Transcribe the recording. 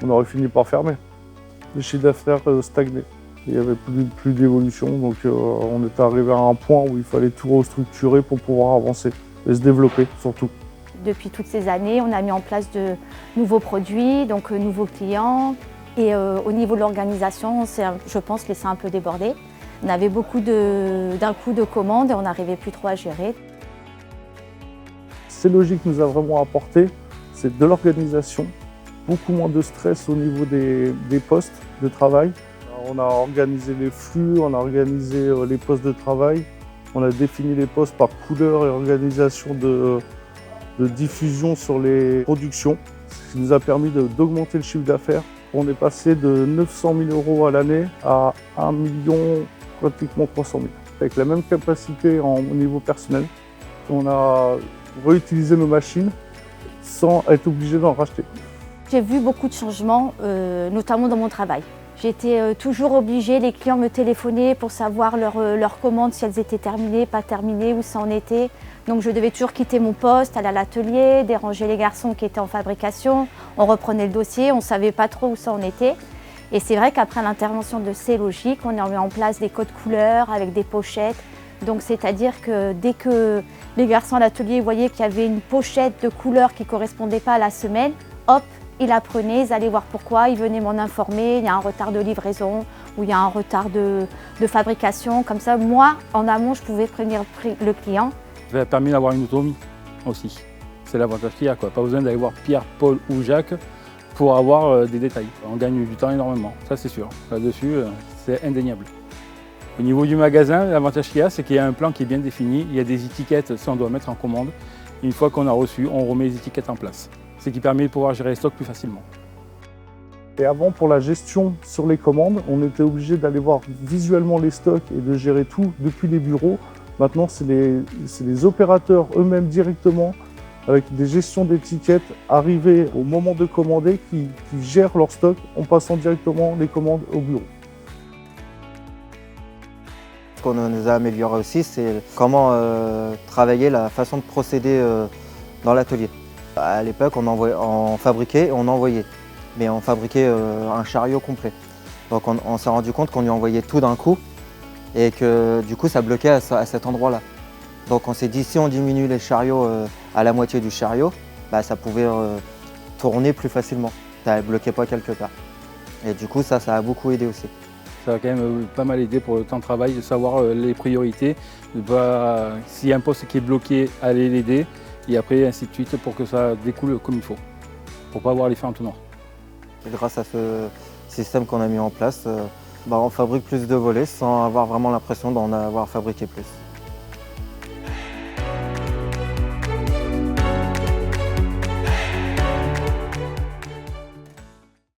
on aurait fini par fermer. Le chiffre d'affaires stagnait. Il n'y avait plus d'évolution, donc on était arrivé à un point où il fallait tout restructurer pour pouvoir avancer et se développer surtout. Depuis toutes ces années, on a mis en place de nouveaux produits, donc nouveaux clients. Et au niveau de l'organisation, on s'est, je pense, laissé un peu déborder. On avait beaucoup d'un coup de commandes et on n'arrivait plus trop à gérer. C-Logic nous a vraiment apporté, c'est de l'organisation, beaucoup moins de stress au niveau des postes de travail. On a organisé les flux, on a organisé les postes de travail, on a défini les postes par couleur et organisation de diffusion sur les productions, ce qui nous a permis d'augmenter le chiffre d'affaires. On est passé de 900 000 € à l'année à 1 million, pratiquement 300 000. Avec la même capacité au niveau personnel, on a réutilisé nos machines sans être obligé d'en racheter. J'ai vu beaucoup de changements, notamment dans mon travail. J'étais toujours obligée, les clients me téléphonaient pour savoir leurs commandes, si elles étaient terminées, pas terminées, où ça en était. Donc je devais toujours quitter mon poste, aller à l'atelier, déranger les garçons qui étaient en fabrication. On reprenait le dossier, on ne savait pas trop où ça en était. Et c'est vrai qu'après l'intervention de C-Logic, on a mis en place des codes couleurs avec des pochettes. Donc c'est-à-dire que dès que les garçons à l'atelier voyaient qu'il y avait une pochette de couleur qui ne correspondait pas à la semaine, hop, ils la prenaient, ils allaient voir pourquoi, ils venaient m'en informer, il y a un retard de livraison ou il y a un retard de fabrication. Comme ça, moi, en amont, je pouvais prévenir le client. Ça a permis d'avoir une autonomie aussi. C'est l'avantage qu'il y a, quoi. Pas besoin d'aller voir Pierre, Paul ou Jacques pour avoir des détails. On gagne du temps énormément, ça c'est sûr. Là-dessus, c'est indéniable. Au niveau du magasin, l'avantage qu'il y a, c'est qu'il y a un plan qui est bien défini. Il y a des étiquettes, ça on doit mettre en commande. Une fois qu'on a reçu, on remet les étiquettes en place. Ce qui permet de pouvoir gérer les stocks plus facilement. Et avant, pour la gestion sur les commandes, on était obligé d'aller voir visuellement les stocks et de gérer tout depuis les bureaux. Maintenant, c'est les opérateurs eux-mêmes directement, avec des gestions d'étiquettes, arrivés au moment de commander, qui gèrent leur stock en passant directement les commandes au bureau. Ce qu'on nous a amélioré aussi, c'est comment travailler la façon de procéder dans l'atelier. À l'époque, on fabriquait et on envoyait, mais on fabriquait un chariot complet. Donc on s'est rendu compte qu'on lui envoyait tout d'un coup et que du coup ça bloquait à cet endroit-là. Donc on s'est dit si on diminue les chariots à la moitié du chariot, bah, ça pouvait tourner plus facilement. Ça ne bloquait pas quelque part. Et du coup ça a beaucoup aidé aussi. Ça a quand même pas mal aidé pour le temps de travail, de savoir les priorités, s'il y a un poste qui est bloqué, aller l'aider, et après ainsi de suite pour que ça découle comme il faut, pour ne pas avoir l'effet entonnoir. Et grâce à ce système qu'on a mis en place, on fabrique plus de volets sans avoir vraiment l'impression d'en avoir fabriqué plus.